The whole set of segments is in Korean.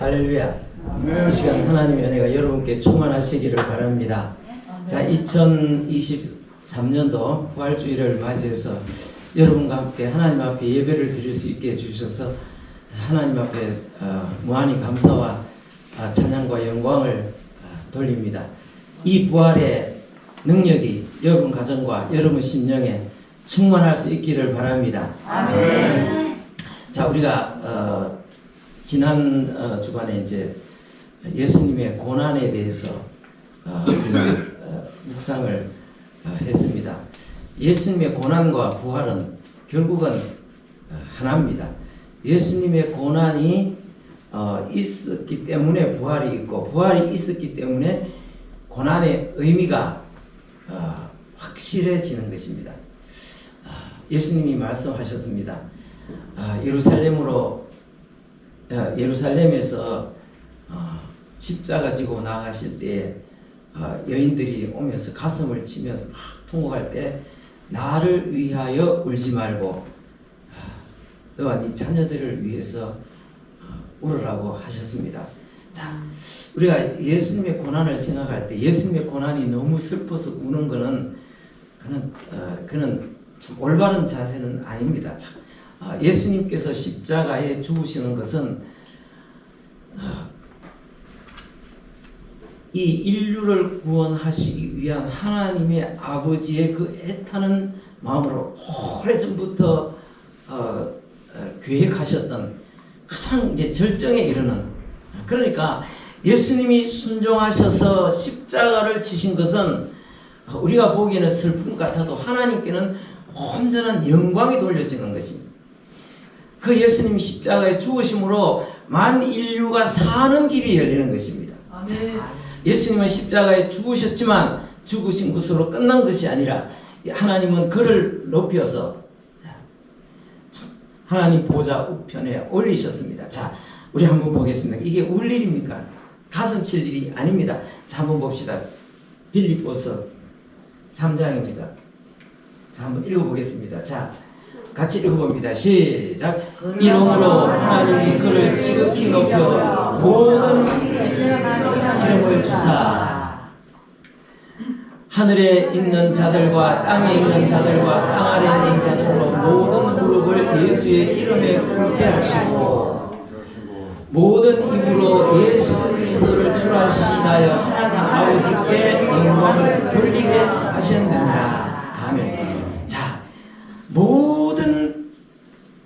할렐루야. 이 시간 하나님의 은혜가 여러분께 충만하시기를 바랍니다. 자, 2023년도 부활주의를 맞이해서 여러분과 함께 하나님 앞에 예배를 드릴 수 있게 해주셔서 하나님 앞에 무한히 감사와 찬양과 영광을 돌립니다. 이 부활의 능력이 여러분 가정과 여러분 심령에 충만할 수 있기를 바랍니다. 아멘. 자, 우리가 지난 주간에 이제 예수님의 고난에 대해서 우리가 묵상을 했습니다. 예수님의 고난과 부활은 결국은 하나입니다. 예수님의 고난이 있었기 때문에 부활이 있고, 부활이 있었기 때문에 고난의 의미가 확실해지는 것입니다. 예수님이 말씀하셨습니다. 예루살렘에서 십자가 지고 나가실 때 여인들이 오면서 가슴을 치면서 막 통곡할 때 나를 위하여 울지 말고 너와 네 자녀들을 위해서 울으라고 하셨습니다. 자, 우리가 예수님의 고난을 생각할 때 예수님의 고난이 너무 슬퍼서 우는 그는 좀 올바른 자세는 아닙니다. 자, 예수님께서 십자가에 죽으시는 것은 이 인류를 구원하시기 위한 하나님의 아버지의 그 애타는 마음으로 오래전부터 계획하셨던 가장 이제 절정에 이르는, 그러니까 예수님이 순종하셔서 십자가를 지신 것은 우리가 보기에는 슬픔 같아도 하나님께는 온전한 영광이 돌려지는 것입니다. 그 예수님 십자가에 죽으심으로 만인류가 사는 길이 열리는 것입니다. 예수님은 십자가에 죽으셨지만 죽으신 것으로 끝난 것이 아니라 하나님은 그를 높여서 하나님 보좌 우편에 올리셨습니다. 자, 우리 한번 보겠습니다. 이게 울 일입니까? 가슴 칠 일이 아닙니다. 자, 한번 봅시다. 빌립보서 3장입니다. 자, 한번 읽어보겠습니다. 자, 같이 읽어봅니다. 시작. 이름으로 하나님이 그를 지극히 높여 모든 이름을 주사 하늘에 있는 자들과 땅에 있는 자들과 땅 아래에 있는 자들로 모든 무릎을 예수의 이름에 꿇게 하시고 모든 입으로 예수 그리스도를 주라 시인하여 하나님 아버지께 영광을 돌리게 하셨느니라. 아멘. 자, 모든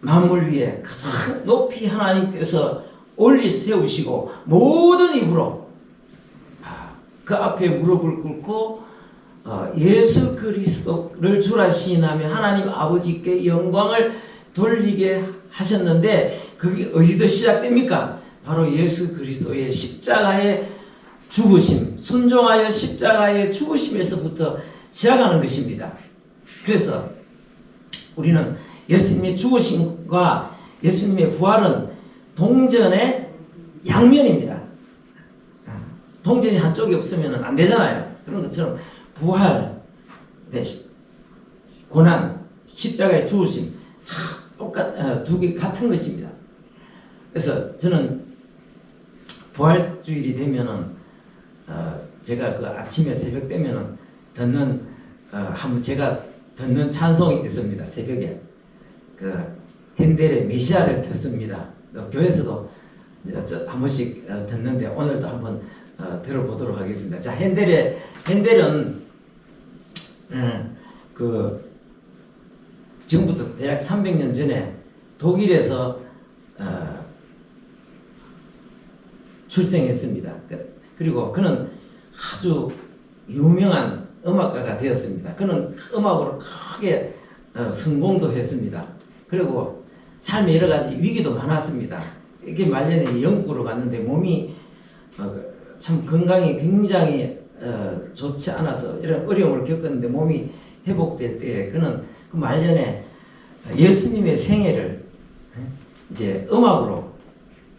만물 위에 가장 높이 하나님께서 올리 세우시고 모든 입으로 그 앞에 무릎을 꿇고 예수 그리스도를 주라 시인하며 하나님 아버지께 영광을 돌리게 하셨는데, 그게 어디서 시작됩니까? 바로 예수 그리스도의 십자가의 죽으심, 순종하여 십자가의 죽으심에서부터 시작하는 것입니다. 그래서 우리는 예수님의 죽으심과 예수님의 부활은 동전의 양면입니다. 동전이 한쪽이 없으면 안 되잖아요. 그런 것처럼 부활, 고난, 십자가의 죽으심 두 개 같은 것입니다. 그래서 저는 부활주일이 되면은 제가 그 아침에 새벽 되면은 듣는 한번 제가 듣는 찬송이 있습니다. 새벽에 그 핸델의 메시아를 듣습니다. 교회에서도 한 번씩 듣는데 오늘도 한번 들어보도록 하겠습니다. 자, 핸델은 그 지금부터 대략 300년 전에 독일에서 출생했습니다. 그리고 그는 아주 유명한 음악가가 되었습니다. 그는 음악으로 크게 성공도 했습니다. 그리고 삶에 여러 가지 위기도 많았습니다. 이렇게 말년에 영국으로 갔는데 몸이 참 건강이 굉장히 좋지 않아서 이런 어려움을 겪었는데 몸이 회복될 때 그는 그 말년에 예수님의 생애를 이제 음악으로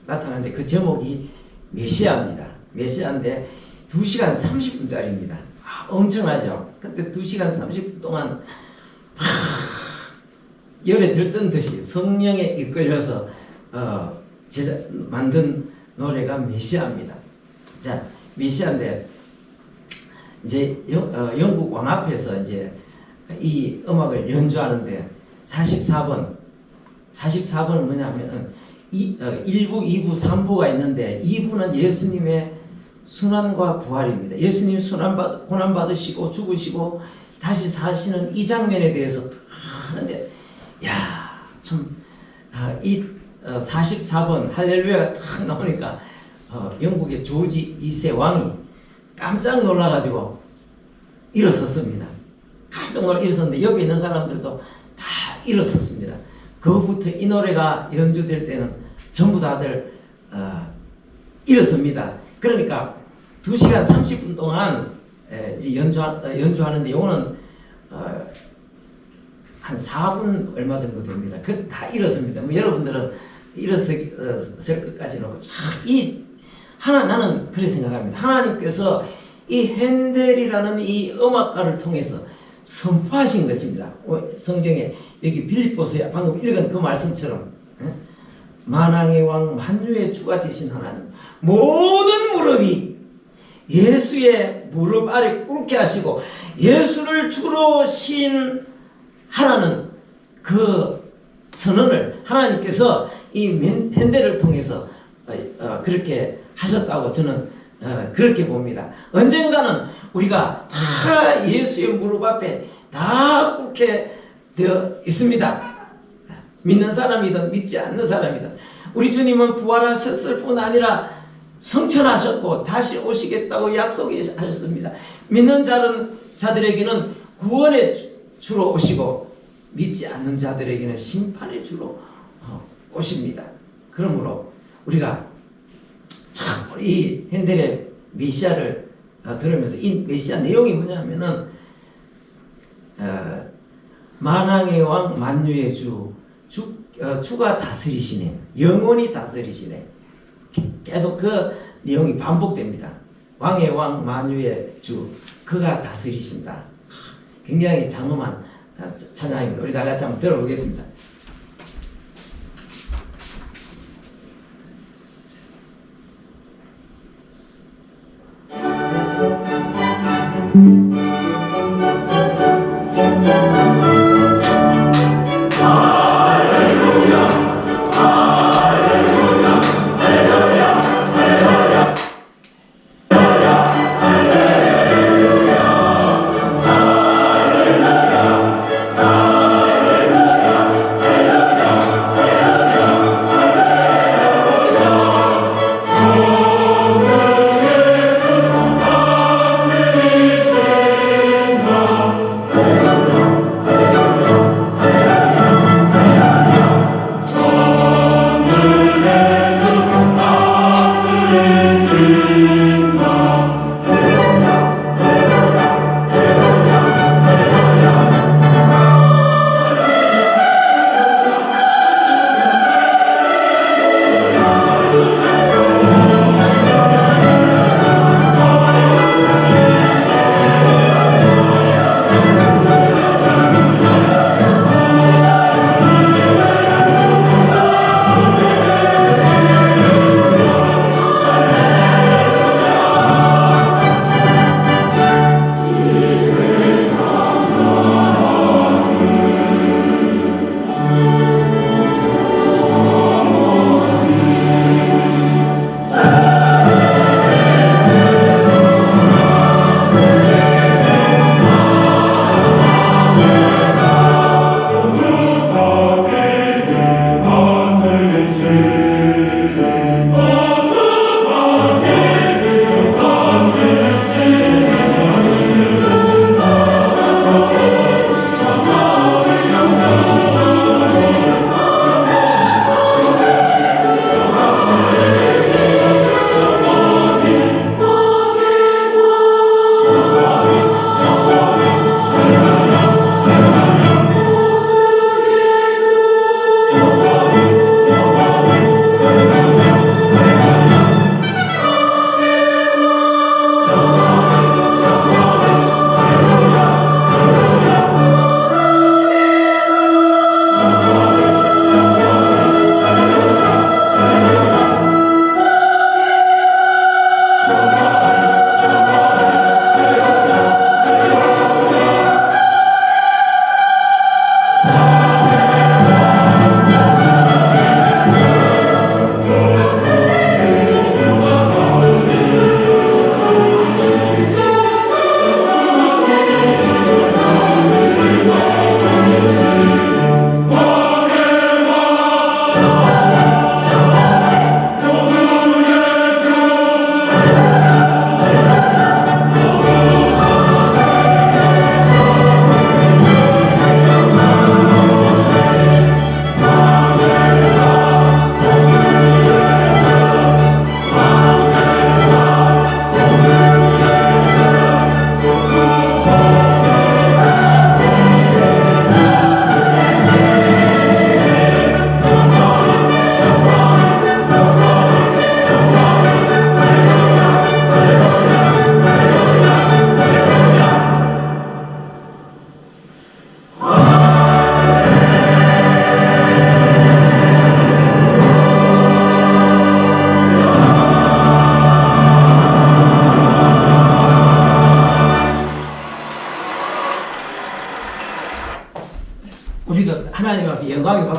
나타나는데 그 제목이 메시아입니다. 메시아인데 2시간 30분짜리입니다. 엄청나죠? 그때 2시간 30분 동안 열에 들뜬 듯이 성령에 이끌려서 만든 노래가 메시아입니다. 자, 메시아인데 이제 영국 왕 앞에서 이제 이 음악을 연주하는데 44번은 뭐냐면 1부, 2부, 3부가 있는데 2부는 예수님의 순환과 부활입니다. 예수님 고난 받으시고 죽으시고 다시 사시는 이 장면에 대해서 하는데, 야, 참, 이 44번 할렐루야가 딱 나오니까 영국의 조지 2세 왕이 깜짝 놀라가지고 일어섰습니다. 깜짝 놀라 일어섰는데 옆에 있는 사람들도 다 일어섰습니다. 그부터 이 노래가 연주될 때는 전부 다들 일어섭니다. 그러니까 2시간 30분 동안 이제 연주하는데 요거는 한 4분 얼마 정도 됩니다. 그때 다 일어섭니다. 뭐 여러분들은 일어설 것까지는 없고 나는 그렇게 생각합니다. 하나님께서 이 핸델이라는 이 음악가를 통해서 선포하신 것입니다. 성경에 여기 빌립보서에 방금 읽은 그 말씀처럼 만왕의 왕 만유의 주가 되신 하나님, 모든 무릎이 예수의 무릎 아래 꿇게 하시고 예수를 주로 신하라는 그 선언을 하나님께서 이 핸델을 통해서 그렇게 하셨다고 저는 그렇게 봅니다. 언젠가는 우리가 다 예수의 무릎 앞에 다 꿇게 되어 있습니다. 믿는 사람이든 믿지 않는 사람이든 우리 주님은 부활하셨을 뿐 아니라 성천하셨고 다시 오시겠다고 약속하셨습니다. 믿는 자들에게는 구원의 주로 오시고 믿지 않는 자들에게는 심판의 주로 오십니다. 그러므로 우리가 참 이 핸델의 메시아를 들으면서 이 메시아 내용이 뭐냐면은 만왕의 왕 만유의 주가 다스리시네, 영원히 다스리시네. 계속 그 내용이 반복됩니다. 왕의 왕 만유의 주, 그가 다스리신다. 굉장히 장엄한 찬양입니다. 우리 다 같이 한번 들어보겠습니다.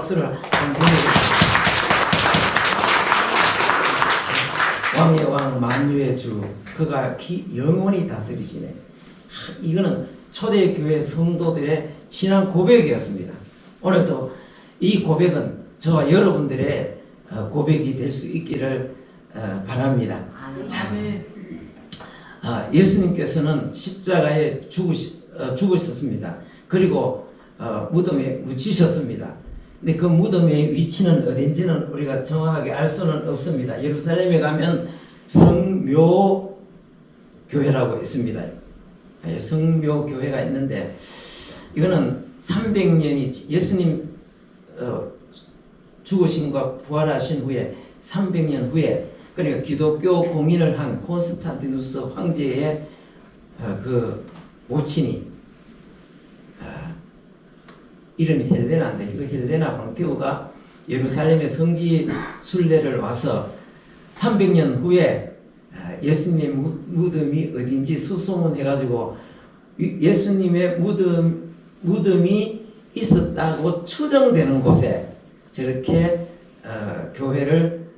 박수를 한번 보내주세요. 왕의 왕 만유의 주 그가 영원히 다스리시네. 이거는 초대교회 성도들의 신앙 고백이었습니다. 오늘도 이 고백은 저와 여러분들의 고백이 될 수 있기를 바랍니다. 자, 예수님께서는 십자가에 죽으셨습니다. 그리고 무덤에 묻히셨습니다. 근데 그 무덤의 위치는 어딘지는 우리가 정확하게 알 수는 없습니다. 예루살렘에 가면 성묘교회라고 있습니다. 성묘교회가 있는데 이거는 300년이 예수님 죽으심과 부활하신 후에 300년 후에 그러니까 기독교 공인을 한 콘스탄티누스 황제의 그 모친이 이름이 헬레나인데 이거 헬레나 황태우가 예루살렘의 성지 순례를 와서 300년 후에 예수님의 무덤이 어딘지 수소문해가지고 예수님의 무덤이 있었다고 추정되는 곳에 저렇게 교회를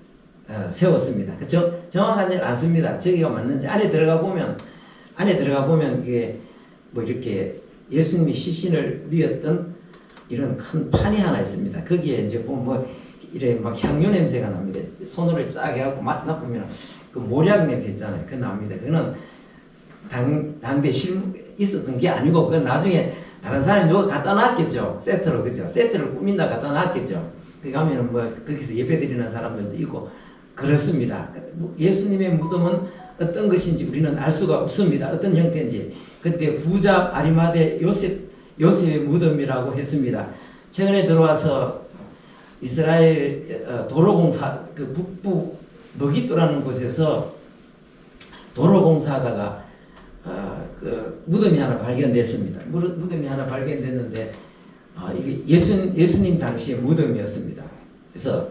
세웠습니다. 그렇죠? 정확하지 않습니다. 저기가 맞는지 안에 들어가 보면 이게 뭐 이렇게 예수님이 시신을 뉘었던 이런 큰 판이 하나 있습니다. 거기에 이제 보면 뭐 이래 막 향료 냄새가 납니다. 손으로 쫙 해갖고 맡아보면 그 모략 냄새 있잖아요. 그거 납니다. 그거는 당대 있었던 게 아니고 그건 나중에 다른 사람이 누가 갖다 놨겠죠. 세트로 그죠? 세트를 꾸민다 갖다 놨겠죠. 그 가면은 뭐 거기서 예배 드리는 사람들도 있고 그렇습니다. 예수님의 무덤은 어떤 것인지 우리는 알 수가 없습니다. 어떤 형태인지. 그때 부자 아리마대 요셉의 무덤이라고 했습니다. 최근에 들어와서 이스라엘 도로공사 그 북부 머기또라는 곳에서 도로공사하다가 그 무덤이 하나 발견됐습니다. 무덤이 하나 발견됐는데 이게 예수님 당시의 무덤이었습니다. 그래서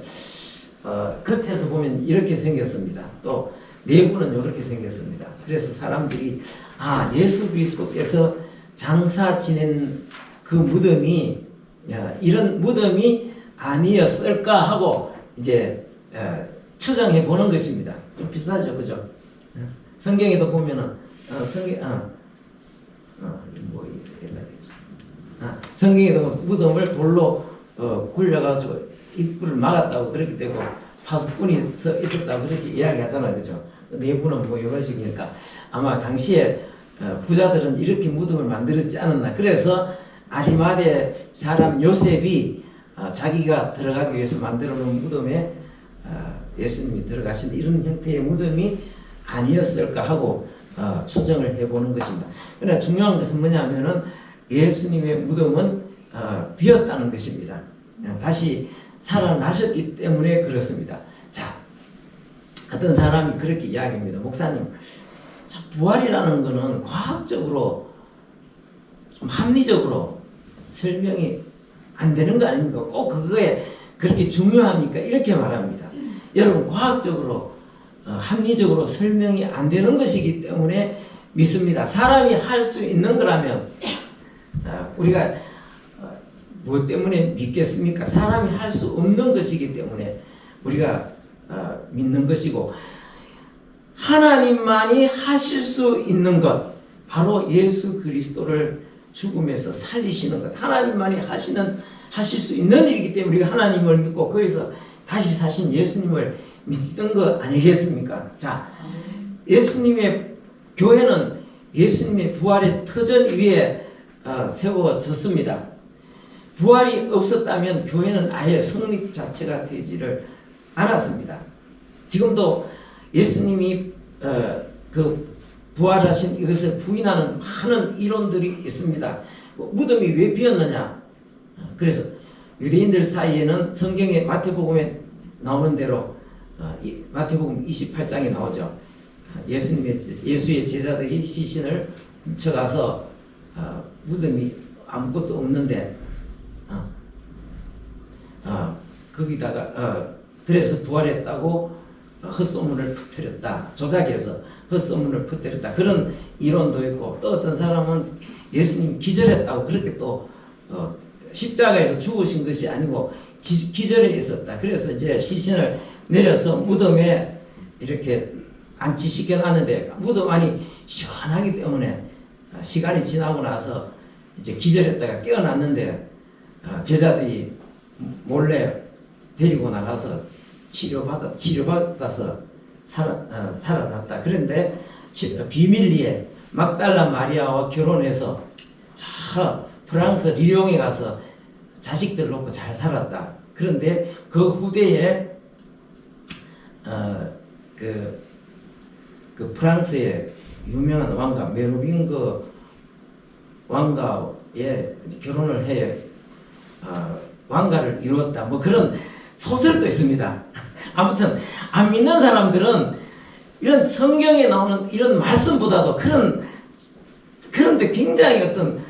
겉에서 보면 이렇게 생겼습니다. 또 내부는 이렇게 생겼습니다. 그래서 사람들이 예수 그리스도께서 장사 지낸 그 무덤이 이런 무덤이 아니었을까 하고 이제 추정해 보는 것입니다. 좀 비슷하죠, 그죠? 성경에도 보면은 성경에도 무덤을 돌로 굴려가지고 입구를 막았다고 그렇게 되고 파수꾼이 있었다고 그렇게 이야기하잖아요, 그죠? 내부는 뭐 이런 식이니까 아마 당시에 부자들은 이렇게 무덤을 만들었지 않았나. 그래서 아리마대 사람 요셉이 자기가 들어가기 위해서 만들어 놓은 무덤에 예수님이 들어가신 이런 형태의 무덤이 아니었을까 하고 추정을 해보는 것입니다. 그러나 중요한 것은 뭐냐면은 예수님의 무덤은 비었다는 것입니다. 다시 살아나셨기 때문에 그렇습니다. 자, 어떤 사람이 그렇게 이야기합니다. 목사님, 부활이라는 것은 과학적으로 좀 합리적으로 설명이 안 되는 거 아닙니까? 꼭 그거에 그렇게 중요합니까? 이렇게 말합니다. 여러분, 과학적으로 합리적으로 설명이 안 되는 것이기 때문에 믿습니다. 사람이 할 수 있는 거라면 우리가 뭐 때문에 믿겠습니까? 사람이 할 수 없는 것이기 때문에 우리가 믿는 것이고, 하나님만이 하실 수 있는 것, 바로 예수 그리스도를 죽음에서 살리시는 것, 하나님만이 하실 수 있는 일이기 때문에 우리가 하나님을 믿고 거기서 다시 사신 예수님을 믿는 것 아니겠습니까? 자, 예수님의 교회는 예수님의 부활의 터전 위에 세워졌습니다. 부활이 없었다면 교회는 아예 성립 자체가 되지를 않았습니다. 지금도 예수님이 그 부활하신 이것을 부인하는 많은 이론들이 있습니다. 무덤이 왜 비었느냐? 그래서 유대인들 사이에는 성경에 마태복음에 나오는 대로 마태복음 28장에 나오죠. 예수의 제자들이 시신을 훔쳐가서 무덤이 아무것도 없는데 거기다가 그래서 부활했다고 헛소문을 퍼뜨렸다. 조작해서 헛소문을 퍼뜨렸다. 그런 이론도 있고, 또 어떤 사람은 예수님 기절했다고 그렇게 또 십자가에서 죽으신 것이 아니고 기절해 있었다. 그래서 이제 시신을 내려서 무덤에 이렇게 안치시켜 놨는데 무덤 안이 시원하기 때문에 시간이 지나고 나서 이제 기절했다가 깨어났는데 제자들이 몰래 데리고 나가서 치료받아서 살아났다. 그런데 비밀리에 막달라 마리아와 결혼해서 저 프랑스 리옹에 가서 자식들 놓고 잘 살았다. 그런데 그 후대에 그 프랑스의 유명한 왕가 메로빙그 왕가에 결혼을 해 왕가를 이루었다. 뭐 그런 소설도 있습니다. 아무튼 안 믿는 사람들은 이런 성경에 나오는 이런 말씀보다도 그런데 굉장히 어떤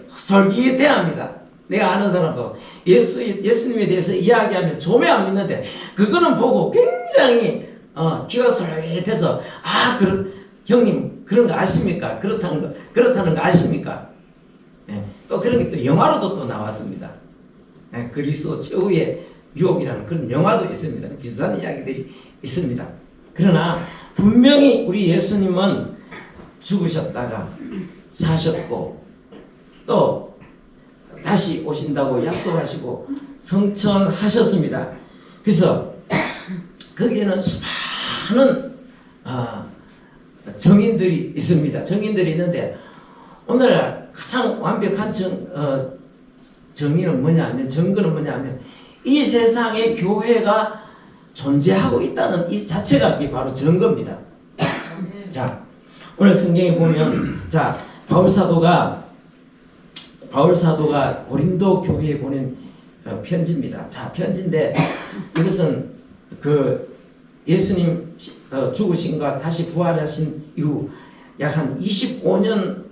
설기에 대합니다. 내가 아는 사람도 예수님에 대해서 이야기하면 좀에 안 믿는데 그거는 보고 굉장히 귀가 솔깃해서 형님 그런 거 아십니까? 그렇다는 거 아십니까? 예, 또 그런 게 또 영화로도 또 나왔습니다. 예, 그리스도 최후의 유혹이라는 그런 영화도 있습니다. 비슷한 이야기들이 있습니다. 그러나 분명히 우리 예수님은 죽으셨다가 사셨고 또 다시 오신다고 약속하시고 성천하셨습니다. 그래서 거기에는 수많은 정인들이 있습니다. 정인들이 있는데 오늘날 가장 완벽한 정의는 뭐냐면 증거는 뭐냐면 이 세상에 교회가 존재하고 있다는 이 자체가 바로 증거입니다. 자, 오늘 성경에 보면 자 바울 사도가 고린도 교회에 보낸 편지입니다. 자, 편지인데 이것은 그 예수님 죽으신과 다시 부활하신 이후 약 한 25년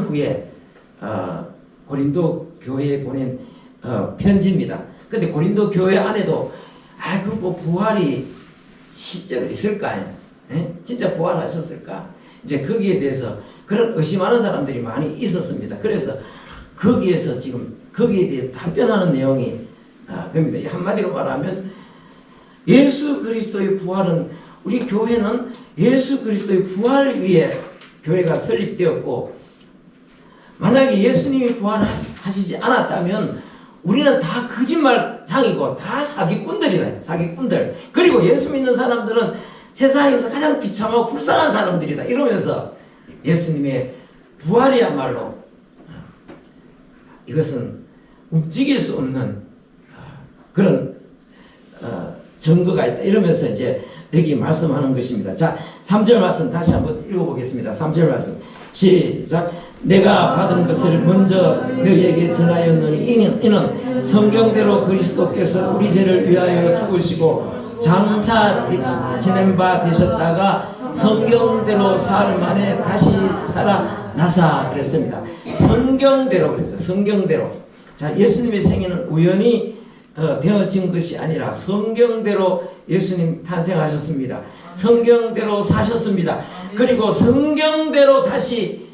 후에 고린도 교회에 보낸 편지입니다. 근데 고린도 교회 안에도 그 뭐 부활이 실제로 있을까요? 진짜 부활하셨을까? 이제 거기에 대해서 그런 의심하는 사람들이 많이 있었습니다. 그래서 거기에서 지금 거기에 대해 답변하는 내용이 겁니다. 한마디로 말하면 예수 그리스도의 부활은 우리 교회는 예수 그리스도의 부활 위에 교회가 설립되었고 만약에 예수님이 부활하시지 않았다면 우리는 다 거짓말장이고 다 사기꾼들이다. 사기꾼들. 그리고 예수 믿는 사람들은 세상에서 가장 비참하고 불쌍한 사람들이다. 이러면서 예수님의 부활이야말로 이것은 움직일 수 없는 그런 증거가 있다. 이러면서 이제 여기 말씀하는 것입니다. 자, 3절 말씀 다시 한번 읽어보겠습니다. 3절 말씀 시작. 내가 받은 것을 먼저 너희에게 전하였느니 이는 성경대로 그리스도께서 우리 죄를 위하여 죽으시고 장사 지낸 바 되셨다가 성경대로 사흘 만에 다시 살아나사 그랬습니다. 성경대로 그랬어요. 성경대로. 자, 예수님의 생애는 우연히 되어진 것이 아니라 성경대로 예수님 탄생하셨습니다. 성경대로 사셨습니다. 그리고 성경대로 다시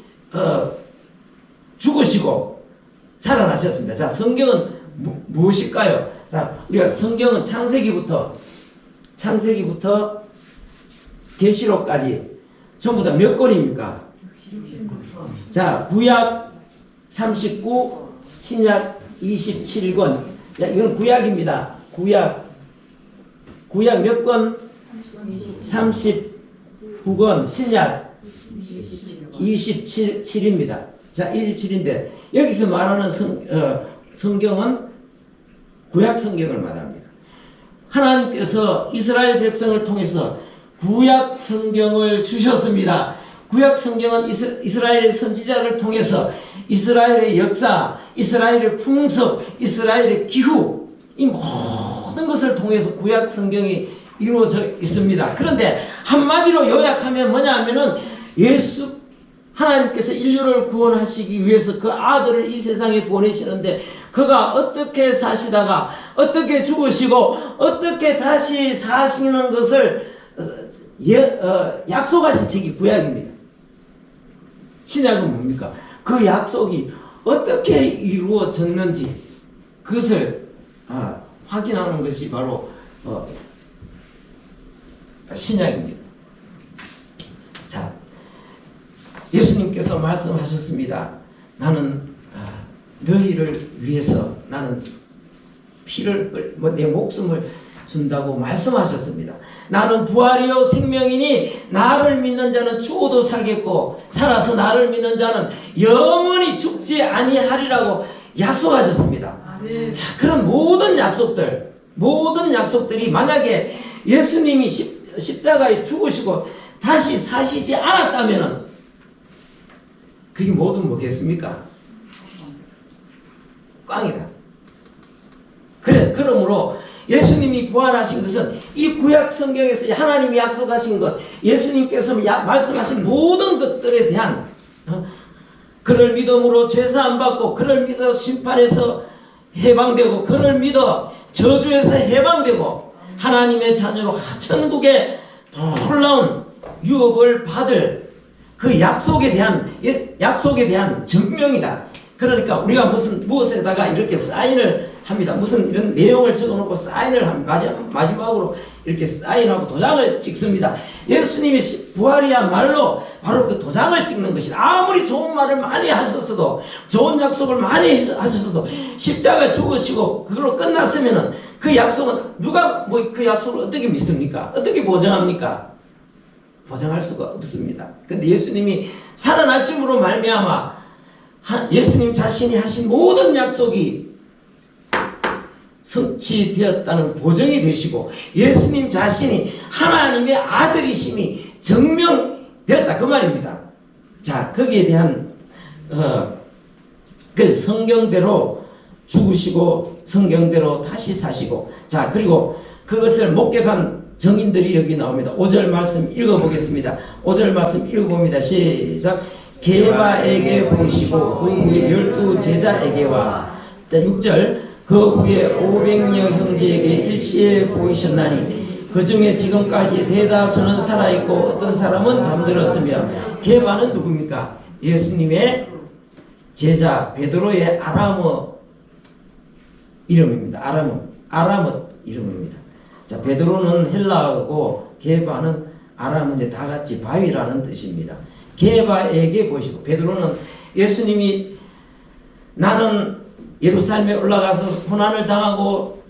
죽으시고 살아나셨습니다. 자, 성경은 무엇일까요? 자, 우리가 성경은 창세기부터 계시록까지 전부 다 몇 권입니까? 자, 구약 39, 신약 27권. 야, 이건 구약입니다. 구약 몇 권? 39권. 신약 27입니다. 자, 27인데 여기서 말하는 성경은 구약 성경을 말합니다. 하나님께서 이스라엘 백성을 통해서 구약 성경을 주셨습니다. 구약 성경은 이스라엘의 선지자를 통해서 이스라엘의 역사, 이스라엘의 풍습, 이스라엘의 기후 이 모든 것을 통해서 구약 성경이 이루어져 있습니다. 그런데 한마디로 요약하면 뭐냐 하면은 하나님께서 인류를 구원하시기 위해서 그 아들을 이 세상에 보내시는데 그가 어떻게 사시다가 어떻게 죽으시고 어떻게 다시 사시는 것을 약속하신 책이 구약입니다. 신약은 뭡니까? 그 약속이 어떻게 이루어졌는지 그것을 확인하는 것이 바로 신약입니다. 자, 예수님께서 말씀하셨습니다. 나는 너희를 위해서 나는 피를 내 목숨을 준다고 말씀하셨습니다. 나는 부활이요 생명이니 나를 믿는 자는 죽어도 살겠고 살아서 나를 믿는 자는 영원히 죽지 아니하리라고 약속하셨습니다. 자, 그런 모든 약속들이 만약에 예수님이 십자가에 죽으시고 다시 사시지 않았다면 그게 모두 뭐겠습니까? 꽝이다. 그러므로 예수님이 부활하신 것은 이 구약 성경에서 하나님이 약속하신 것, 예수님께서 말씀하신 모든 것들에 대한 그를 믿음으로 죄사함 받고 그를 믿어 심판에서 해방되고 그를 믿어 저주에서 해방되고 하나님의 자녀로 천국에 놀라운 유업을 받을 그 약속에 대한 증명이다. 그러니까 우리가 무엇에다가 이렇게 사인을 합니다. 무슨 이런 내용을 적어놓고 사인을 합니다. 마지막으로 이렇게 사인하고 도장을 찍습니다. 예수님이 부활이야말로 바로 그 도장을 찍는 것이다. 아무리 좋은 말을 많이 하셨어도 좋은 약속을 많이 하셨어도 십자가에 죽으시고 그걸로 끝났으면은 그 약속은 누가 그 약속을 어떻게 믿습니까? 어떻게 보장합니까? 보장할 수가 없습니다. 근데 예수님이 살아나심으로 말미암아 예수님 자신이 하신 모든 약속이 성취되었다는 보증이 되시고 예수님 자신이 하나님의 아들이심이 증명되었다 그 말입니다. 자, 거기에 대한 그래서 성경대로 죽으시고 성경대로 다시 사시고 자 그리고 그것을 목격한 증인들이 여기 나옵니다. 5절 말씀 읽어보겠습니다. 5절 말씀 읽어봅니다. 시작. 게바에게 보시고 그 후에 12 제자에게와 6절 그 후에 500여 형제에게 일시에 보이셨나니 그 중에 지금까지 대다수는 살아있고 어떤 사람은 잠들었으며 게바는 누굽니까? 예수님의 제자 베드로의 아람어 이름입니다. 아람어 이름입니다. 자, 베드로는 헬라어고 게바는 아람어인데 다 같이 바위라는 뜻입니다. 게바에게 보시고 베드로는 예수님이 나는 예루살렘에 올라가서 고난을 당하고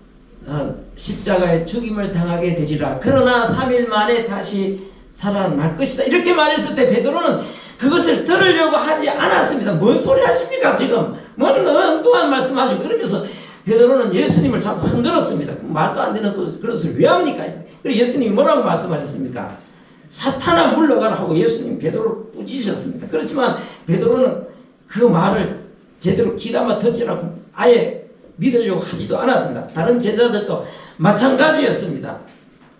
십자가에 죽임을 당하게 되리라. 그러나 3일 만에 다시 살아날 것이다. 이렇게 말했을 때 베드로는 그것을 들으려고 하지 않았습니다. 뭔 소리 하십니까 지금? 뭔 엉뚱한 말씀하시고 그러면서 베드로는 예수님을 자꾸 흔들었습니다. 말도 안 되는 그것을 왜 합니까? 그리고 예수님이 뭐라고 말씀하셨습니까? 사탄아 물러가라 하고 예수님 베드로를 꾸짖으셨습니다. 그렇지만 베드로는 그 말을 제대로 귀담아 듣지라고 아예 믿으려고 하지도 않았습니다. 다른 제자들도 마찬가지였습니다.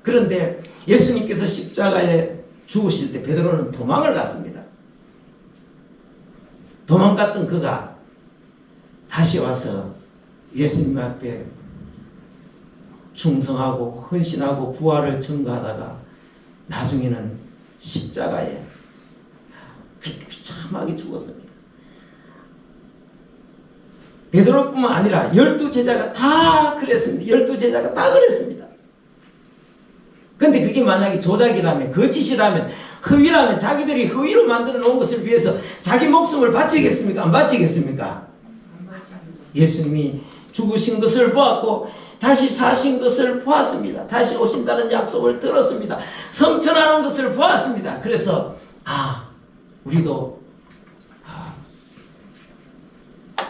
그런데 예수님께서 십자가에 죽으실 때 베드로는 도망을 갔습니다. 도망갔던 그가 다시 와서 예수님 앞에 충성하고 헌신하고 부활을 증거하다가 나중에는 십자가에 비참하게 죽었습니다. 베드로뿐만 아니라 12제자가 다 그랬습니다. 12제자가 다 그랬습니다. 근데 그게 만약에 조작이라면 거짓이라면 허위라면 자기들이 허위로 만들어 놓은 것을 위해서 자기 목숨을 바치겠습니까? 안 바치겠습니까? 예수님이 죽으신 것을 보았고 다시 사신 것을 보았습니다. 다시 오신다는 약속을 들었습니다. 성천하는 것을 보았습니다. 그래서 우리도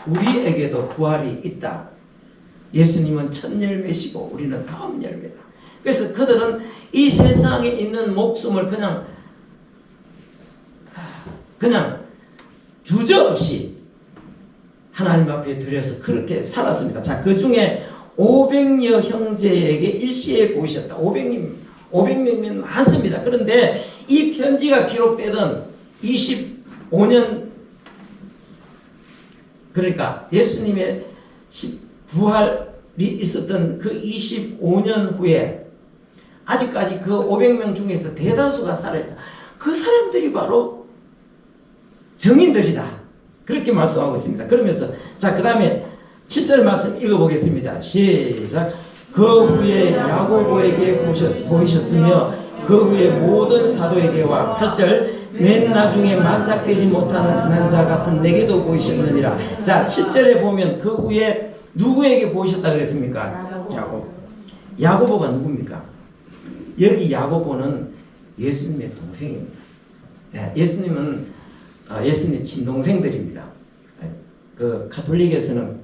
우리에게도 부활이 있다. 예수님은 첫 열매시고 우리는 다음 열매다. 그래서 그들은 이 세상에 있는 목숨을 그냥 주저없이 하나님 앞에 드려서 그렇게 살았습니다. 자, 그 중에 500여 형제에게 일시에 보이셨다. 500명이면 많습니다. 그런데 이 편지가 기록되던 25년 그러니까 예수님의 부활이 있었던 그 25년 후에 아직까지 그 500명 중에서 대다수가 살아있다. 그 사람들이 바로 증인들이다. 그렇게 말씀하고 있습니다. 그러면서 자, 그 다음에 7절 말씀 읽어보겠습니다. 시작. 그 후에 야고보에게 보이셨으며 그 후에 모든 사도에게와 8절 맨 나중에 만삭되지 못한 자 같은 내게도 보이셨느니라. 자, 7절에 보면 그 후에 누구에게 보이셨다 그랬습니까? 야고보가 누굽니까? 여기 야고보는 예수님의 동생입니다. 예수님은 예수님의 친동생들입니다. 그 가톨릭에서는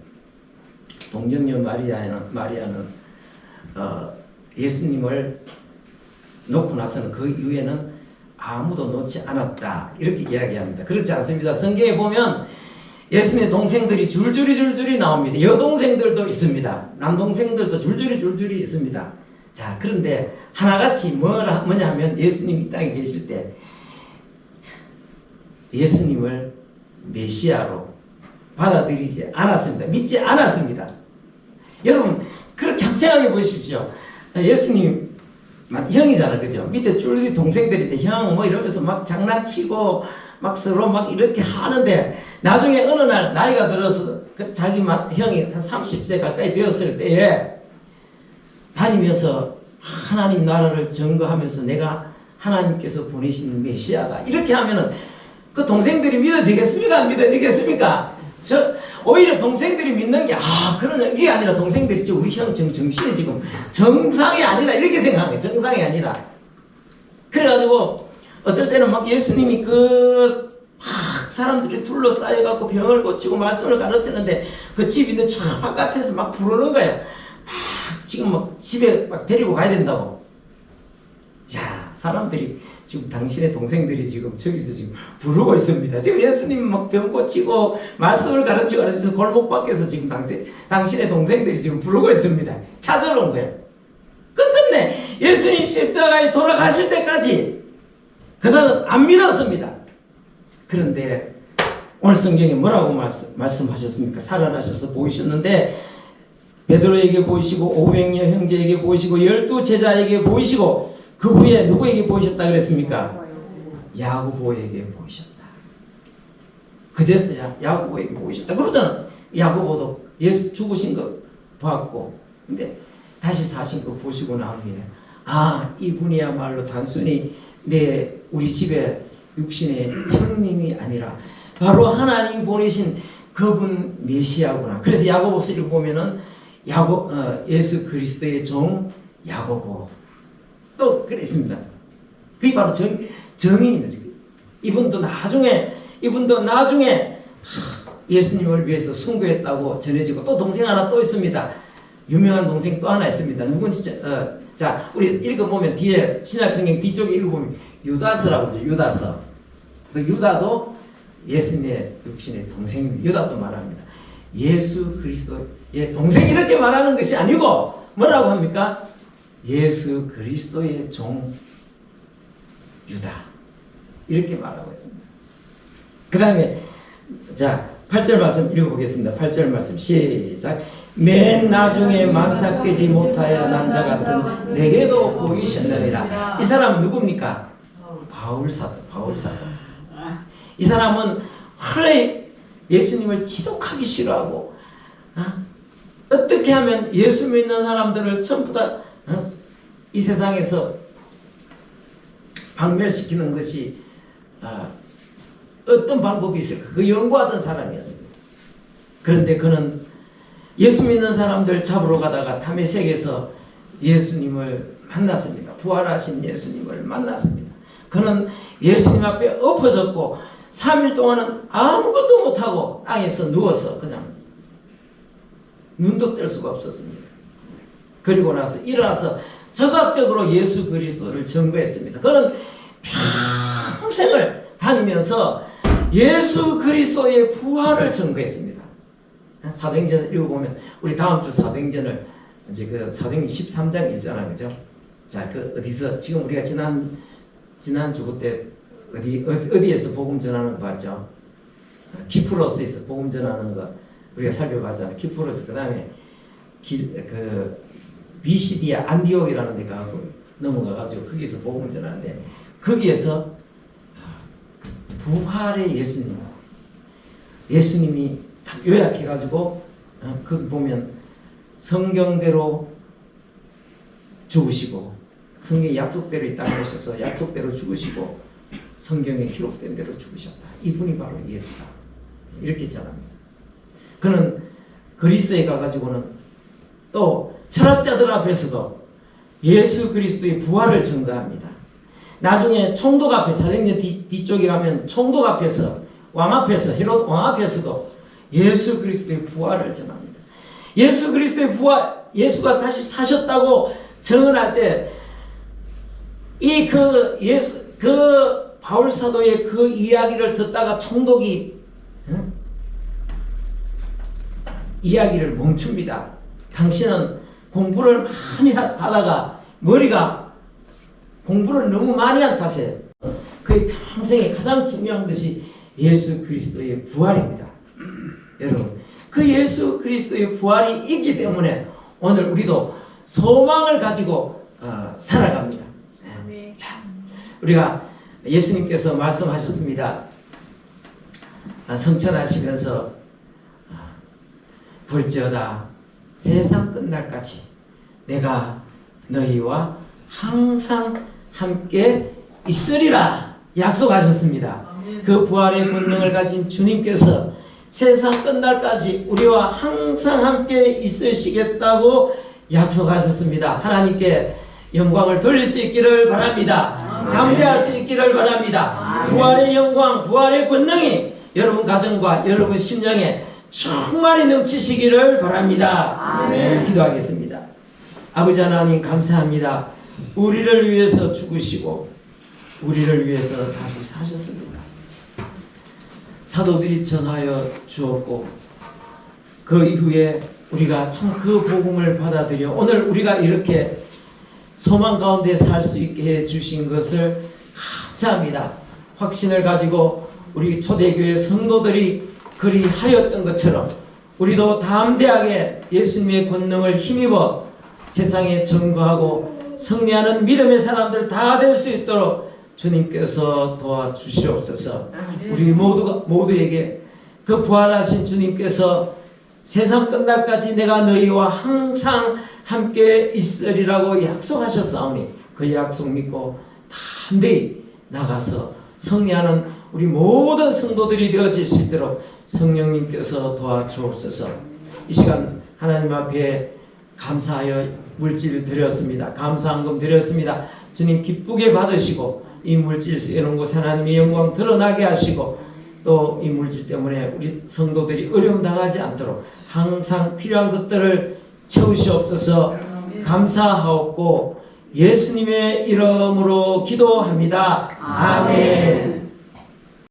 동정녀 마리아는 예수님을 놓고 나서는 그 이후에는 아무도 놓지 않았다 이렇게 이야기합니다. 그렇지 않습니다. 성경에 보면 예수님의 동생들이 줄줄이 나옵니다. 여동생들도 있습니다. 남동생들도 줄줄이 있습니다. 자, 그런데 하나같이 뭐냐 하면 예수님이 이 땅에 계실 때 예수님을 메시아로 받아들이지 않았습니다. 믿지 않았습니다. 여러분 그렇게 한번 생각해 보십시오. 예수님 형이잖아, 그죠? 밑에 줄리 동생들인데 형 뭐 이러면서 막 장난치고 막 서로 막 이렇게 하는데 나중에 어느 날 나이가 들어서 그 자기 형이 한 30세 가까이 되었을 때에 다니면서 하나님 나라를 증거하면서 내가 하나님께서 보내신 메시아다 이렇게 하면은 그 동생들이 믿어지겠습니까? 안 믿어지겠습니까? 오히려 동생들이 믿는 게 그러냐 이게 아니라 동생들이 지금 우리 형 정신이 지금 정상이 아니다 이렇게 생각해요. 정상이 아니다. 그래가지고 어떨 때는 막 예수님이 막 사람들이 둘러싸여 갖고 병을 고치고 말씀을 가르치는데 그 집 있는 저 바깥에서 막 부르는 거예요. 막 지금 막 집에 막 데리고 가야 된다고. 야, 사람들이 지금 당신의 동생들이 지금 저기서 지금 부르고 있습니다. 지금 예수님 막 병 고치고 말씀을 가르치고 하면서 골목 밖에서 지금 당신의 동생들이 지금 부르고 있습니다. 찾으러 온 거예요. 끝끝내 예수님 십자가에 돌아가실 때까지 그들은 안 믿었습니다. 그런데 오늘 성경에 뭐라고 말씀하셨습니까? 살아나셔서 보이셨는데 베드로에게 보이시고 500여 형제에게 보이시고 12 제자에게 보이시고 그 후에 누구에게 보이셨다 그랬습니까? 야고보에게 보이셨다. 그제서야 야고보에게 보이셨다. 그러잖아. 야고보도 예수 죽으신 거 봤고 근데 다시 사신 거 보시고 난 후에 이분이야말로 단순히 우리 집에 육신의 형님이 아니라 바로 하나님 보내신 그분 메시아구나. 그래서 야고보서를 보면은 예수 그리스도의 종 야고보 또 그랬습니다. 그게 바로 정인입니다. 이분도 나중에 예수님을 위해서 순교했다고 전해지고 또 동생 하나 또 있습니다. 유명한 동생 또 하나 있습니다. 누군지 자 우리 읽어보면 뒤에 신약성경 뒤쪽에 읽어보면 유다서라고 하죠. 유다서. 그 유다도 예수님의 육신의 동생입니다. 유다도 말합니다. 예수 그리스도의 동생 이렇게 말하는 것이 아니고 뭐라고 합니까? 예수 그리스도의 종 유다 이렇게 말하고 있습니다. 그 다음에 자 8절 말씀 읽어보겠습니다. 8절 말씀 시작. 맨 나중에 만삭되지 못하여 난 자 같은 내게도 보이셨느니라. 이 사람은 누굽니까? 바울사도. 이 사람은 원래 예수님을 지독하기 싫어하고 어떻게 하면 예수 믿는 사람들을 전부 다 이 세상에서 박멸시키는 것이 어떤 방법이 있을까? 그 연구하던 사람이었습니다. 그런데 그는 예수 믿는 사람들 잡으러 가다가 다메섹에서 예수님을 만났습니다. 부활하신 예수님을 만났습니다. 그는 예수님 앞에 엎어졌고 3일 동안은 아무것도 못하고 땅에서 누워서 그냥 눈도 뗄 수가 없었습니다. 그리고 나서 일어나서 적극적으로 예수 그리스도를 증거했습니다. 그는 평생을 다니면서 예수 그리스도의 부활을 증거했습니다. 사도행전을 읽어보면 우리 다음 주 사도행전을 이제 그 사도행전 13장 읽잖아요, 그죠? 자, 그 어디서 지금 우리가 지난 주 때 어디에서 복음 전하는 거 봤죠? 키프로스에서 복음 전하는 거 우리가 살펴봤잖아요. 키프로스 그다음에 비시디아 안디옥이라는 데가 넘어가가지고 거기서 복음 전하는데 거기에서 부활의 예수님 예수님이 딱 요약해가지고 거기 보면 성경대로 죽으시고 성경의 약속대로 이 땅에 오셔서 약속대로 죽으시고 성경에 기록된 대로 죽으셨다. 이분이 바로 예수다. 이렇게 전합니다. 그는 그리스에 가가지고는 또 철학자들 앞에서도 예수 그리스도의 부활을 증거합니다. 나중에 총독 앞에 사형제 뒤쪽에 가면 총독 앞에서 왕 앞에서 헤롯 왕 앞에서도 예수 그리스도의 부활을 전합니다. 예수 그리스도의 부활, 예수가 다시 사셨다고 증언할 때 이 그 바울 사도의 그 이야기를 듣다가 총독이 이야기를 멈춥니다. 당신은 공부를 많이 하다가 머리가 공부를 너무 많이 한 탓에 그의 평생에 가장 중요한 것이 예수 그리스도의 부활입니다. 여러분, 그 예수 그리스도의 부활이 있기 때문에 오늘 우리도 소망을 가지고 살아갑니다. 자, 우리가 예수님께서 말씀하셨습니다. 성천하시면서 볼지어다 세상 끝날까지 내가 너희와 항상 함께 있으리라 약속하셨습니다. 그 부활의 권능을 가진 주님께서 세상 끝날까지 우리와 항상 함께 있으시겠다고 약속하셨습니다. 하나님께 영광을 돌릴 수 있기를 바랍니다. 담대할 수 있기를 바랍니다. 부활의 영광, 부활의 권능이 여러분 가정과 여러분 심령에 충만히 넘치시기를 바랍니다. 기도하겠습니다. 아버지 하나님 감사합니다. 우리를 위해서 죽으시고 우리를 위해서 다시 사셨습니다. 사도들이 전하여 주었고 그 이후에 우리가 참 그 복음을 받아들여 오늘 우리가 이렇게 소망 가운데 살 수 있게 해 주신 것을 감사합니다. 확신을 가지고 우리 초대교회 성도들이 그리하였던 것처럼 우리도 담대하게 예수님의 권능을 힘입어 세상에 증거하고 승리하는 믿음의 사람들 다 될 수 있도록 주님께서 도와주시옵소서. 우리 모두에게 그 부활하신 주님께서 세상 끝날까지 내가 너희와 항상 함께 있으리라고 약속하셨사오니 그 약속 믿고 담대히 나가서 승리하는 우리 모든 성도들이 되어질 수 있도록 성령님께서 도와주옵소서. 이 시간 하나님 앞에 감사하여 물질을 드렸습니다. 감사한금 드렸습니다. 주님 기쁘게 받으시고 이 물질 쓰여놓은 곳에 하나님의 영광 드러나게 하시고 또 이 물질 때문에 우리 성도들이 어려움 당하지 않도록 항상 필요한 것들을 채우시옵소서. 감사하옵고 예수님의 이름으로 기도합니다. 아멘.